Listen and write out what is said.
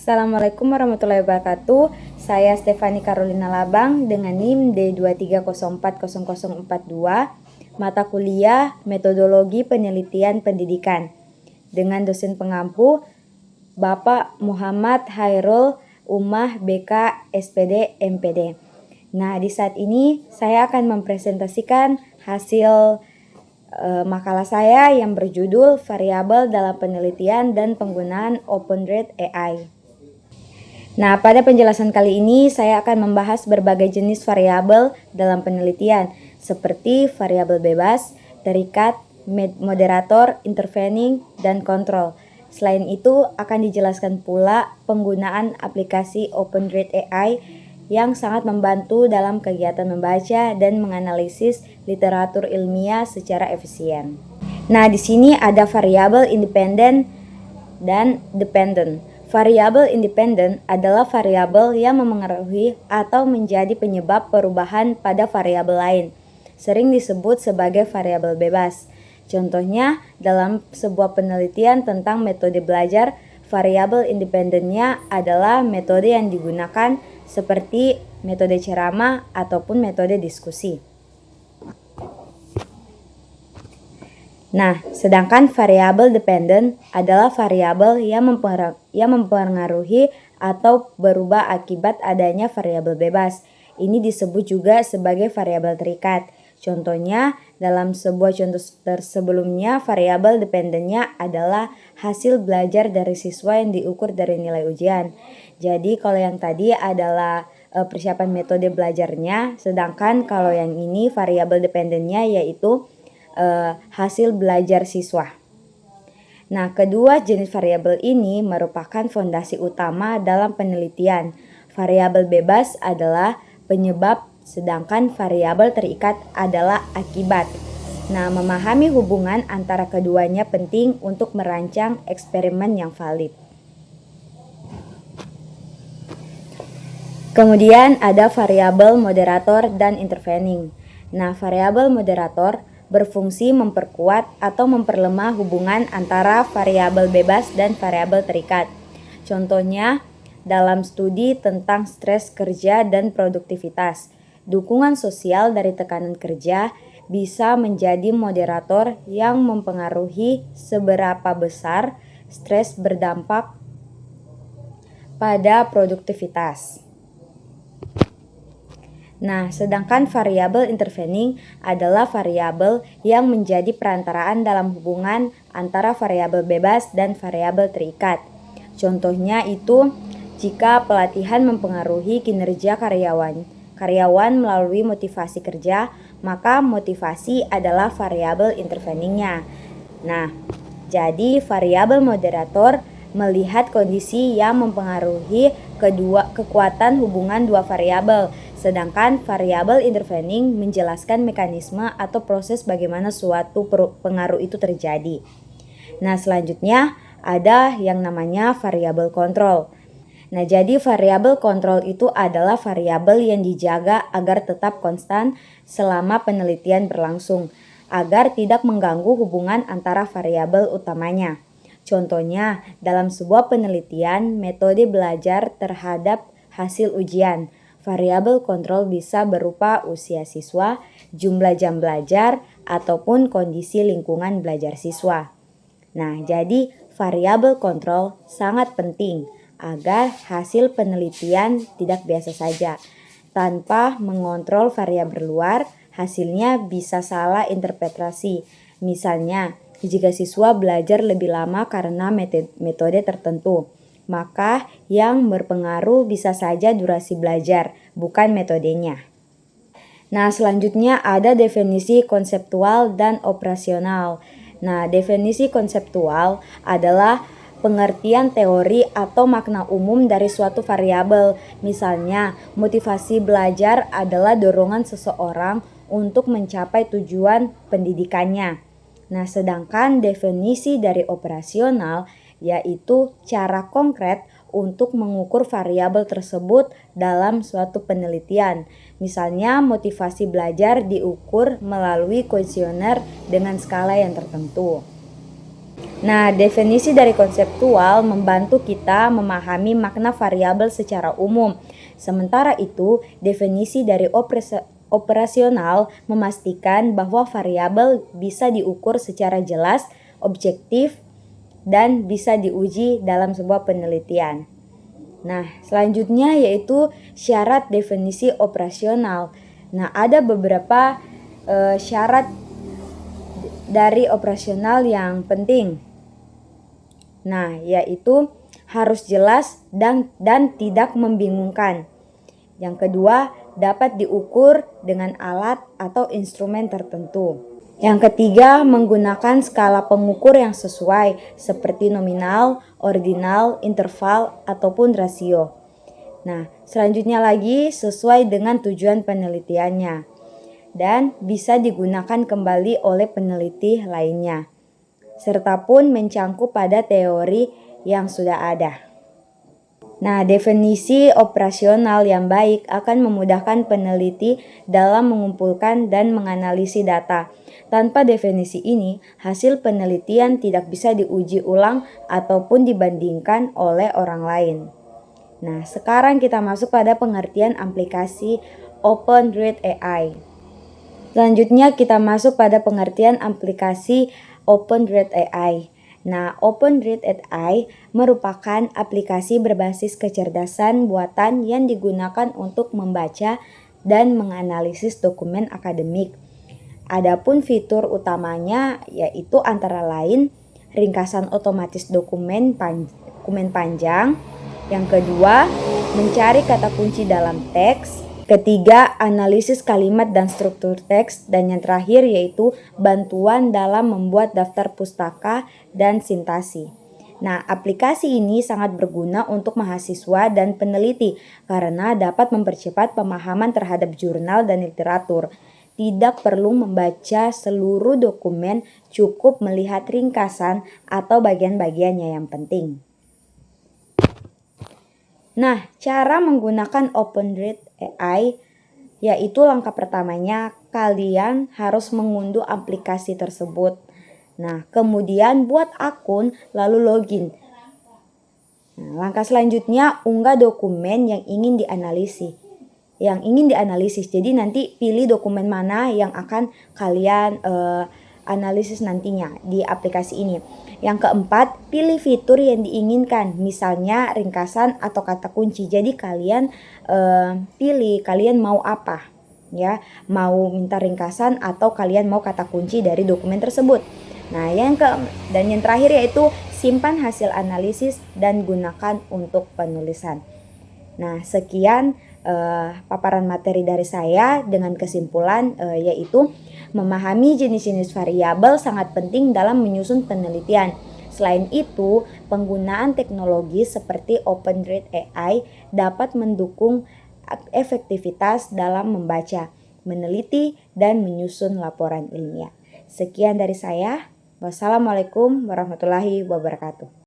Assalamualaikum warahmatullahi wabarakatuh. Saya Stefani Carolina Labang dengan NIM D23040042, mata kuliah Metodologi Penelitian Pendidikan, dengan dosen pengampu Bapak Muhammad Hairul Ummah BK SPD MPD. Nah, di saat ini saya akan mempresentasikan hasil makalah saya yang berjudul Variabel dalam Penelitian dan Penggunaan OpenRate AI. Nah, pada penjelasan kali ini saya akan membahas berbagai jenis variabel dalam penelitian seperti variabel bebas, terikat, moderator, intervening, dan kontrol. Selain itu akan dijelaskan pula penggunaan aplikasi OpenRate AI yang sangat membantu dalam kegiatan membaca dan menganalisis literatur ilmiah secara efisien. Nah, di sini ada variabel independen dan dependent. Variabel independen adalah variabel yang memengaruhi atau menjadi penyebab perubahan pada variabel lain. Sering disebut sebagai variabel bebas. Contohnya, dalam sebuah penelitian tentang metode belajar, variabel independennya adalah metode yang digunakan seperti metode ceramah ataupun metode diskusi. Nah, sedangkan variabel dependent adalah variabel yang mempengaruhi atau berubah akibat adanya variabel bebas. Ini disebut juga sebagai variabel terikat. Contohnya, dalam sebuah contoh sebelumnya, variabel dependentnya adalah hasil belajar dari siswa yang diukur dari nilai ujian. Jadi, kalau yang tadi adalah persiapan metode belajarnya, sedangkan kalau yang ini variabel dependentnya yaitu hasil belajar siswa. Nah, kedua jenis variabel ini merupakan fondasi utama dalam penelitian. Variabel bebas adalah penyebab, sedangkan variabel terikat adalah akibat. Nah, memahami hubungan antara keduanya penting untuk merancang eksperimen yang valid. Kemudian ada variabel moderator dan intervening. Nah, variabel moderator berfungsi memperkuat atau memperlemah hubungan antara variabel bebas dan variabel terikat. Contohnya, dalam studi tentang stres kerja dan produktivitas, dukungan sosial dari tekanan kerja bisa menjadi moderator yang mempengaruhi seberapa besar stres berdampak pada produktivitas. Nah, sedangkan variabel intervening adalah variabel yang menjadi perantaraan dalam hubungan antara variabel bebas dan variabel terikat. Contohnya itu, jika pelatihan mempengaruhi kinerja karyawan melalui motivasi kerja, maka motivasi adalah variabel interveningnya. Nah, jadi variabel moderator melihat kondisi yang mempengaruhi kekuatan hubungan dua variabel. Sedangkan variabel intervening menjelaskan mekanisme atau proses bagaimana suatu pengaruh itu terjadi. Nah, selanjutnya ada yang namanya variabel kontrol. Nah, jadi variabel kontrol itu adalah variabel yang dijaga agar tetap konstan selama penelitian berlangsung, agar tidak mengganggu hubungan antara variabel utamanya. Contohnya, dalam sebuah penelitian metode belajar terhadap hasil ujian, variabel kontrol bisa berupa usia siswa, jumlah jam belajar, ataupun kondisi lingkungan belajar siswa. Nah, jadi variabel kontrol sangat penting agar hasil penelitian tidak biasa saja. Tanpa mengontrol variabel luar, hasilnya bisa salah interpretasi. Misalnya, jika siswa belajar lebih lama karena metode tertentu, maka yang berpengaruh bisa saja durasi belajar, bukan metodenya. Nah, selanjutnya ada definisi konseptual dan operasional. Nah, definisi konseptual adalah pengertian teori atau makna umum dari suatu variabel. Misalnya, motivasi belajar adalah dorongan seseorang untuk mencapai tujuan pendidikannya. Nah, sedangkan definisi dari operasional yaitu cara konkret untuk mengukur variabel tersebut dalam suatu penelitian. Misalnya, motivasi belajar diukur melalui kuesioner dengan skala yang tertentu. Nah, definisi dari konseptual membantu kita memahami makna variabel secara umum. Sementara itu, definisi dari operasional memastikan bahwa variabel bisa diukur secara jelas, objektif, dan bisa diuji dalam sebuah penelitian. Nah, selanjutnya yaitu syarat definisi operasional. Nah, ada beberapa syarat dari operasional yang penting. Nah, yaitu harus jelas dan tidak membingungkan. Yang kedua, dapat diukur dengan alat atau instrumen tertentu. Yang ketiga, menggunakan skala pengukur yang sesuai seperti nominal, ordinal, interval, ataupun rasio. Nah, selanjutnya lagi sesuai dengan tujuan penelitiannya dan bisa digunakan kembali oleh peneliti lainnya, serta pun mencangkup pada teori yang sudah ada. Nah, definisi operasional yang baik akan memudahkan peneliti dalam mengumpulkan dan menganalisis data. Tanpa definisi ini, hasil penelitian tidak bisa diuji ulang ataupun dibandingkan oleh orang lain. Nah, sekarang kita masuk pada pengertian aplikasi OpenRead AI. Selanjutnya kita masuk pada pengertian aplikasi OpenRead AI. Nah, OpenRead AI merupakan aplikasi berbasis kecerdasan buatan yang digunakan untuk membaca dan menganalisis dokumen akademik. Adapun fitur utamanya yaitu antara lain ringkasan otomatis dokumen panjang. Yang kedua, mencari kata kunci dalam teks. Ketiga, analisis kalimat dan struktur teks. Dan yang terakhir yaitu bantuan dalam membuat daftar pustaka dan sintasi. Nah, aplikasi ini sangat berguna untuk mahasiswa dan peneliti karena dapat mempercepat pemahaman terhadap jurnal dan literatur. Tidak perlu membaca seluruh dokumen, cukup melihat ringkasan atau bagian-bagiannya yang penting. Nah, cara menggunakan OpenRead AI yaitu langkah pertamanya kalian harus mengunduh aplikasi tersebut. Nah, kemudian buat akun lalu login. Nah, langkah selanjutnya unggah dokumen yang ingin dianalisis. Jadi nanti pilih dokumen mana yang akan kalian analisis nantinya di aplikasi ini. Yang keempat, pilih fitur yang diinginkan, misalnya ringkasan atau kata kunci. Jadi kalian pilih kalian mau apa, ya, mau minta ringkasan atau kalian mau kata kunci dari dokumen tersebut. Nah, yang terakhir yaitu simpan hasil analisis dan gunakan untuk penulisan. Nah, sekian paparan materi dari saya dengan kesimpulan yaitu memahami jenis-jenis variabel sangat penting dalam menyusun penelitian. Selain itu, penggunaan teknologi seperti OpenRead AI dapat mendukung efektivitas dalam membaca, meneliti, dan menyusun laporan ilmiah. Sekian dari saya. Wassalamualaikum warahmatullahi wabarakatuh.